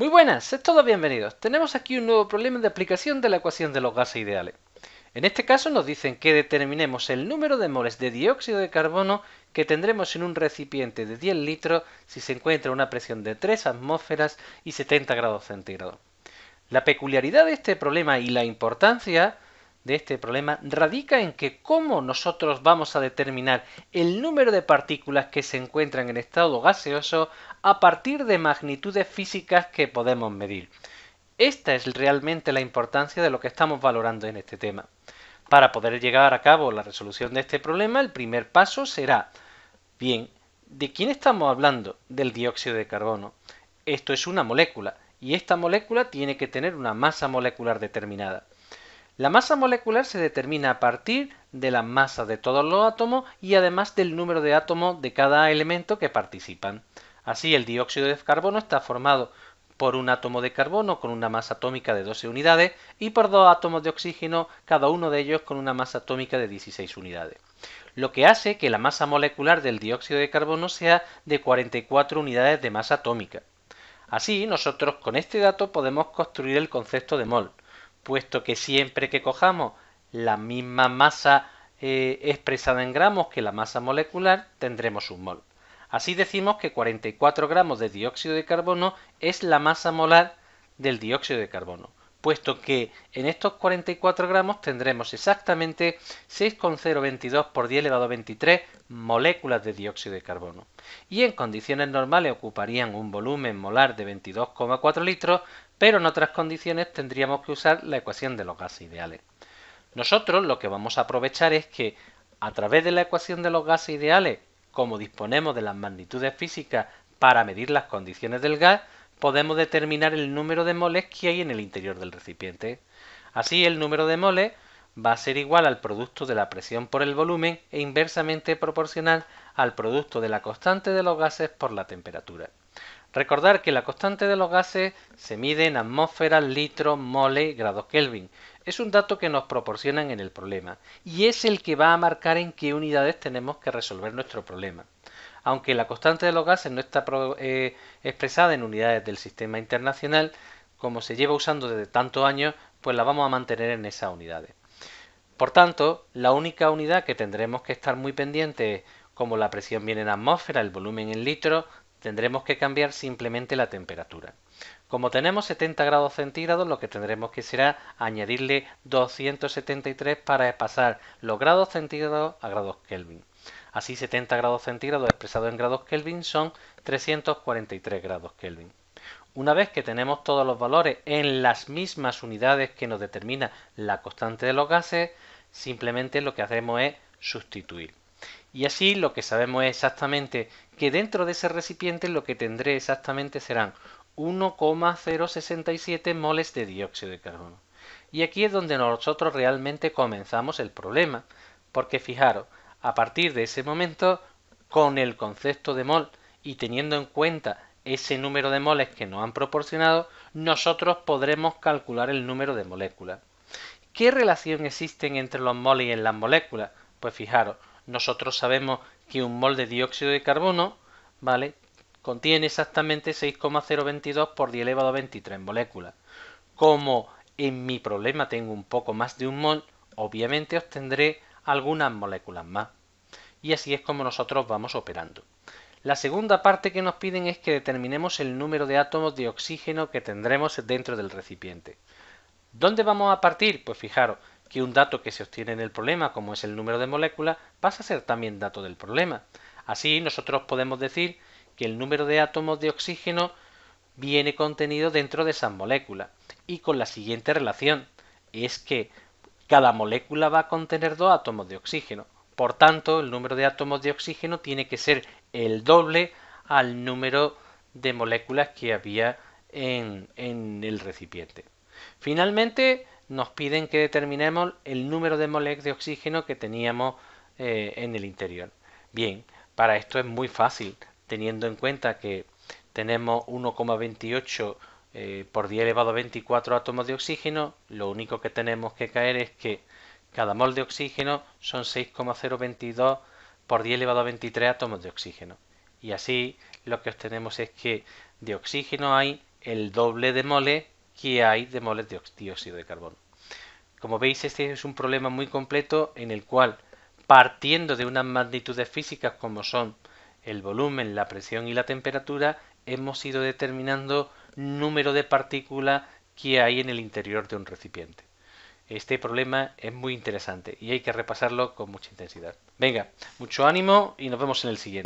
Muy buenas, sed todos bienvenidos. Tenemos aquí un nuevo problema de aplicación de la ecuación de los gases ideales. En este caso nos dicen que determinemos el número de moles de dióxido de carbono que tendremos en un recipiente de 10 litros si se encuentra una presión de 3 atmósferas y 70 grados centígrados. La peculiaridad de este problema y la importancia de este problema radica en que cómo nosotros vamos a determinar el número de partículas que se encuentran en estado gaseoso a partir de magnitudes físicas que podemos medir. Esta es realmente la importancia de lo que estamos valorando en este tema. Para poder llevar a cabo la resolución de este problema, el primer paso será, bien, ¿de quién estamos hablando? Del dióxido de carbono. Esto es una molécula, y esta molécula tiene que tener una masa molecular determinada. La masa molecular se determina a partir de la masa de todos los átomos y además del número de átomos de cada elemento que participan. Así, el dióxido de carbono está formado por un átomo de carbono con una masa atómica de 12 unidades y por dos átomos de oxígeno, cada uno de ellos con una masa atómica de 16 unidades. Lo que hace que la masa molecular del dióxido de carbono sea de 44 unidades de masa atómica. Así, nosotros con este dato podemos construir el concepto de mol, puesto que siempre que cojamos la misma masa expresada en gramos que la masa molecular, tendremos un mol. Así decimos que 44 gramos de dióxido de carbono es la masa molar del dióxido de carbono, puesto que en estos 44 gramos tendremos exactamente 6,022 por 10 elevado a 23 moléculas de dióxido de carbono. Y en condiciones normales ocuparían un volumen molar de 22,4 litros, pero en otras condiciones tendríamos que usar la ecuación de los gases ideales. Nosotros lo que vamos a aprovechar es que a través de la ecuación de los gases ideales, como disponemos de las magnitudes físicas para medir las condiciones del gas, podemos determinar el número de moles que hay en el interior del recipiente. Así, el número de moles va a ser igual al producto de la presión por el volumen e inversamente proporcional al producto de la constante de los gases por la temperatura. Recordar que la constante de los gases se mide en atmósferas, litros, moles, grados Kelvin. Es un dato que nos proporcionan en el problema y es el que va a marcar en qué unidades tenemos que resolver nuestro problema. Aunque la constante de los gases no está expresada en unidades del sistema internacional, como se lleva usando desde tantos años, pues la vamos a mantener en esas unidades. Por tanto, la única unidad que tendremos que estar muy pendientes, como la presión viene en atmósfera, el volumen en litros, tendremos que cambiar simplemente la temperatura. Como tenemos 70 grados centígrados, lo que tendremos que será añadirle 273 para pasar los grados centígrados a grados Kelvin. Así 70 grados centígrados expresados en grados Kelvin son 343 grados Kelvin. Una vez que tenemos todos los valores en las mismas unidades que nos determina la constante de los gases, simplemente lo que hacemos es sustituir. Y así lo que sabemos es exactamente que dentro de ese recipiente lo que tendré exactamente serán 1,067 moles de dióxido de carbono. Y aquí es donde nosotros realmente comenzamos el problema, porque fijaros, a partir de ese momento, con el concepto de mol y teniendo en cuenta ese número de moles que nos han proporcionado, nosotros podremos calcular el número de moléculas. ¿Qué relación existen entre los moles y en las moléculas? Pues fijaros, nosotros sabemos que un mol de dióxido de carbono, ¿vale?, contiene exactamente 6,022 por 10 elevado a 23 moléculas. Como en mi problema tengo un poco más de un mol, obviamente obtendré algunas moléculas más. Y así es como nosotros vamos operando. La segunda parte que nos piden es que determinemos el número de átomos de oxígeno que tendremos dentro del recipiente. ¿Dónde vamos a partir? Pues fijaros que un dato que se obtiene en el problema, como es el número de moléculas, pasa a ser también dato del problema. Así nosotros podemos decir que el número de átomos de oxígeno viene contenido dentro de esas moléculas y con la siguiente relación, es que cada molécula va a contener dos átomos de oxígeno. Por tanto, el número de átomos de oxígeno tiene que ser el doble al número de moléculas que había en el recipiente. Finalmente, nos piden que determinemos el número de moléculas de oxígeno que teníamos en el interior. Bien, para esto es muy fácil, teniendo en cuenta que tenemos 1,28 por 10 elevado a 24 átomos de oxígeno, lo único que tenemos que caer es que cada mol de oxígeno son 6,022 por 10 elevado a 23 átomos de oxígeno. Y así lo que obtenemos es que de oxígeno hay el doble de moles que hay de moles de dióxido de carbono. Como veis, este es un problema muy completo en el cual, partiendo de unas magnitudes físicas como son el volumen, la presión y la temperatura, hemos ido determinando número de partículas que hay en el interior de un recipiente. Este problema es muy interesante y hay que repasarlo con mucha intensidad. Venga, mucho ánimo y nos vemos en el siguiente.